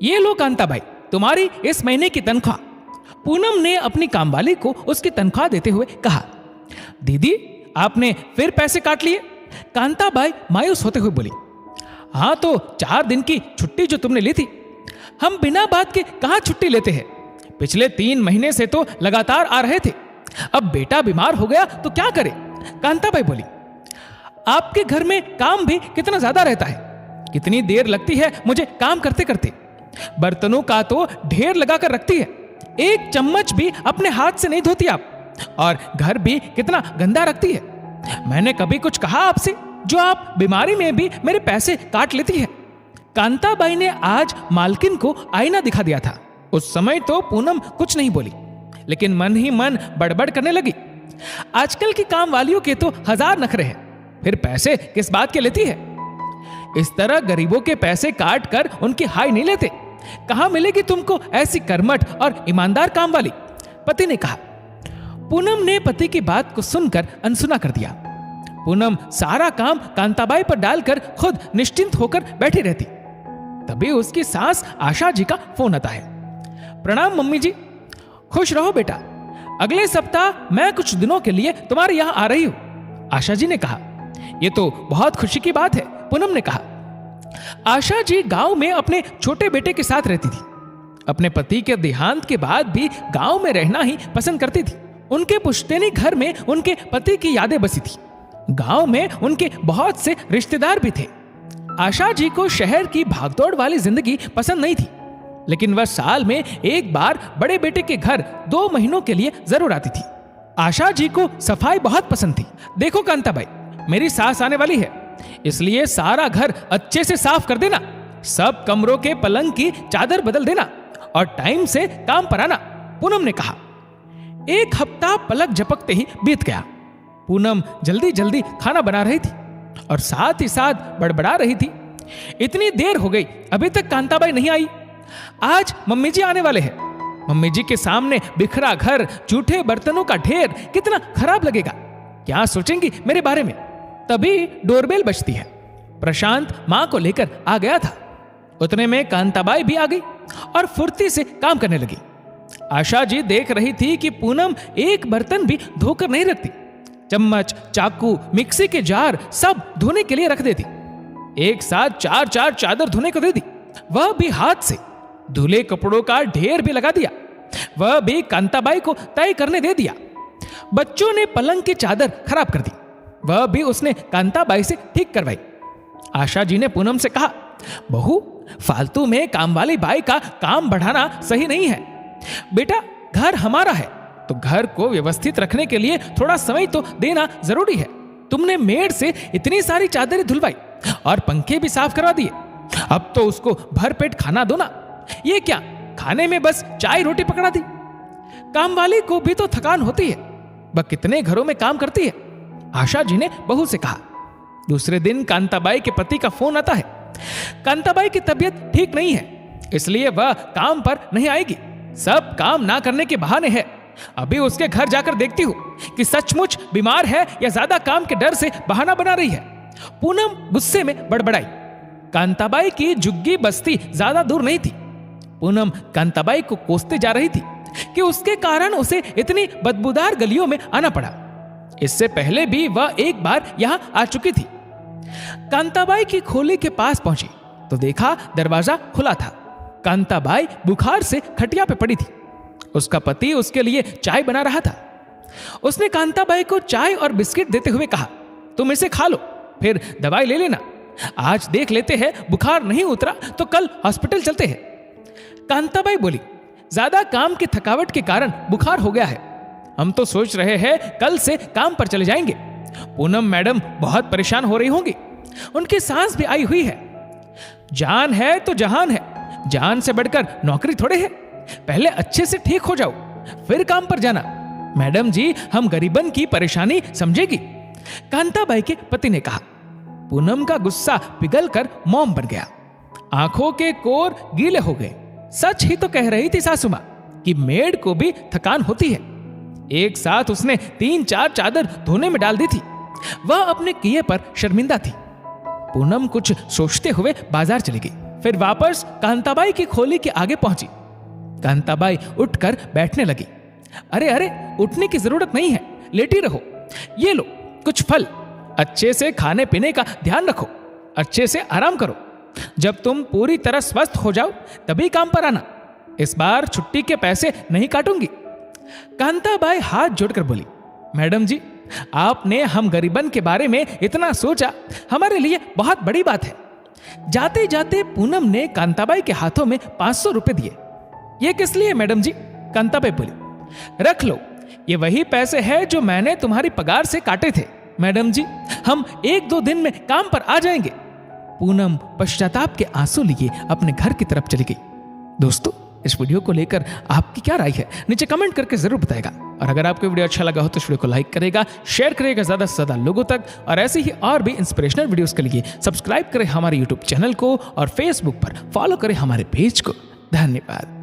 ये लो कांताबाई, तुम्हारी इस महीने की तनख्वाह। पूनम ने अपनी कामवाली को उसकी तनख्वाह देते हुए कहा। दीदी, आपने फिर पैसे काट लिए? कांताबाई मायूस होते हुए बोली। हाँ, तो 4 दिन की छुट्टी जो तुमने ली थी। हम बिना बात के कहाँ छुट्टी लेते हैं? पिछले 3 महीने से तो लगातार आ रहे थे। अब बेटा बीमार हो गया तो क्या करे? कांताबाई बोली। आपके घर में काम भी कितना ज्यादा रहता है, कितनी देर लगती है मुझे काम करते करते। बर्तनों का तो ढेर लगा कर रखती है, एक चम्मच भी अपने हाथ से नहीं धोती आप, और घर भी कितना गंदा रखती है। मैंने कभी कुछ कहा आपसे जो आप बीमारी में भी मेरे पैसे काट लेती है? कांताबाई ने आज मालकिन को आईना दिखा दिया था। उस समय तो पूनम कुछ नहीं बोली, लेकिन मन ही मन बड़बड़ करने लगी। आजकल की काम वालियों के तो 1000 नखरे हैं, फिर पैसे किस बात के लेती है? इस तरह गरीबों के पैसे काट कर उनकी हाय नहीं लेते। कहां मिलेगी तुमको ऐसी कर्मठ और ईमानदार काम वाली? पति ने कहा। पूनम ने पति की बात को सुनकर अनसुना कर दिया। पूनम सारा काम कांताबाई पर डालकर खुद निश्चिंत होकर बैठी रहती। तभी उसकी सास आशा जी का फोन आता है। प्रणाम मम्मी जी। खुश रहो बेटा, अगले सप्ताह मैं कुछ दिनों के लिए तुम्हारे यहां आ रही हूं, आशा जी ने कहा। यह तो बहुत खुशी की बात है, पूनम ने कहा। आशा जी गांव में अपने छोटे बेटे के साथ रहती थी। अपने पति के देहांत के बाद भी गांव में रहना ही पसंद करती थी। उनके पुश्तैनी घर में उनके पति की यादें बसी थी। गांव में उनके बहुत से रिश्तेदार भी थे। आशा जी को शहर की भागदौड़ वाली जिंदगी पसंद नहीं थी, लेकिन वह साल में एक बार बड़े बेटे के घर 2 महीनों के लिए जरूर आती थी। आशा जी को सफाई बहुत पसंद थी। देखो कांताबाई, मेरी सास आने वाली है, इसलिए सारा घर अच्छे से साफ कर देना, सब कमरों के पलंग की चादर बदल देना और टाइम से काम पर आना, पूनम ने कहा। 1 हफ्ता पलक झपकते ही बीत गया। पूनम जल्दी जल्दी खाना बना रही थी और साथ ही साथ बड़बड़ा रही थी। इतनी देर हो गई, अभी तक कांताबाई नहीं आई। आज मम्मी जी आने वाले हैं। मम्मी जी के सामने बिखरा घर, जूठे बर्तनों का ढेर कितना खराब लगेगा। क्या सोचेंगी मेरे बारे में? तभी डोरबेल बजती है। प्रशांत मां को लेकर आ गया था। उतने में कांताबाई भी आ गई और फुर्ती से काम करने लगी। आशा जी देख रही थी कि पूनम एक बर्तन भी धोकर नहीं रखती। चम्मच, चाकू, मिक्सी के जार सब धोने के लिए रख देती। एक साथ 4-4 चादर धोने को दे दी, वह भी हाथ से। धुले कपड़ों का ढेर भी लगा दिया, वह भी कांताबाई को तय करने दे दिया। बच्चों ने पलंग की चादर खराब कर दी, वह भी उसने कांताबाई से ठीक करवाई। आशा जी ने पूनम से कहा, बहू, फालतू में कामवाली बाई का काम बढ़ाना सही नहीं है। बेटा, घर हमारा है तो घर को व्यवस्थित रखने के लिए थोड़ा समय तो देना जरूरी है। तुमने मेड से इतनी सारी चादरें धुलवाई और पंखे भी साफ करवा दिए, अब तो उसको भरपेट खाना दो ना। ये क्या, खाने में बस चाय रोटी पकड़ा दी? कामवाली को भी तो थकान होती है, वह कितने घरों में काम करती है, आशा जी ने बहू से कहा। दूसरे दिन कांताबाई के पति का फोन आता है। कांताबाई की तबीयत ठीक नहीं है, इसलिए वह काम पर नहीं आएगी। सब काम ना करने के बहाने है। अभी उसके घर जाकर देखती हूं कि सचमुच बीमार है या ज्यादा काम के डर से बहाना बना रही है। पूनम गुस्से में बड़बड़ाई। कांताबाई की झुग्गी बस्ती ज्यादा दूर नहीं थी। पूनम कांताबाई को कोसते जा रही थी कि उसके कारण उसे इतनी बदबूदार गलियों में आना पड़ा। इससे पहले भी वह एक बार यहां आ चुकी थी। कांताबाई की खोली के पास पहुंची तो देखा दरवाजा खुला था। कांताबाई बुखार से खटिया पे पड़ी थी। उसका पति उसके लिए चाय बना रहा था। उसने कांताबाई को चाय और बिस्किट देते हुए कहा, तुम इसे खा लो, फिर दवाई ले लेना। आज देख लेते हैं, बुखार नहीं उतरा तो कल हॉस्पिटल चलते हैं। कांताबाई बोली, ज्यादा काम की थकावट के कारण बुखार हो गया है। हम तो सोच रहे हैं कल से काम पर चले जाएंगे। पूनम मैडम बहुत परेशान हो रही होंगी, उनकी सांस भी आई हुई है। जान है तो जहान है, जान से बढ़कर नौकरी थोड़े है। पहले अच्छे से ठीक हो जाओ, फिर काम पर जाना। मैडम जी, हम गरीबन की परेशानी समझेगी, कांताबाई के पति ने कहा। पूनम का गुस्सा पिघलकर मोम बन गया। आंखों के कोर गीले हो गए। सच ही तो कह रही थी सासू मां कि मेड को भी थकान होती है। एक साथ उसने 3-4 चादर धोने में डाल दी थी। वह अपने किए पर शर्मिंदा थी। पूनम कुछ सोचते हुए बाजार चली गई। फिर वापस कांताबाई की खोली के आगे पहुंची। कांताबाई उठकर बैठने लगी। अरे अरे, उठने की जरूरत नहीं है, लेटी रहो। ये लो कुछ फल, अच्छे से खाने पीने का ध्यान रखो, अच्छे से आराम करो। जब तुम पूरी तरह स्वस्थ हो जाओ तभी काम पर आना। इस बार छुट्टी के पैसे नहीं काटूंगी। कांताबाई हाथ जोड़कर बोली, मैडम जी, आपने हम गरीबन के बारे में इतना सोचा, हमारे लिए बहुत बड़ी बात है। जाते जाते पूनम ने कांताबाई के हाथों में 500 रुपए दिए। ये किस लिए मैडम जी? कांताबाई बोली, रख लो, ये वही पैसे हैं जो मैंने तुम्हारी पगार से काटे थे। मैडम जी, हम 1-2 दिन में काम पर आ जाएंगे। पूनम पश्चाताप के आंसू लिए अपने घर की तरफ चली गई। दोस्तों, इस वीडियो को लेकर आपकी क्या राय है, नीचे कमेंट करके जरूर बताएगा। और अगर आपको वीडियो अच्छा लगा हो तो इस वीडियो को लाइक करेगा, शेयर करेगा ज्यादा से ज्यादा लोगों तक। और ऐसे ही और भी इंस्पिरेशनल वीडियोस के लिए सब्सक्राइब करें हमारे यूट्यूब चैनल को और फेसबुक पर फॉलो करें हमारे पेज को। धन्यवाद।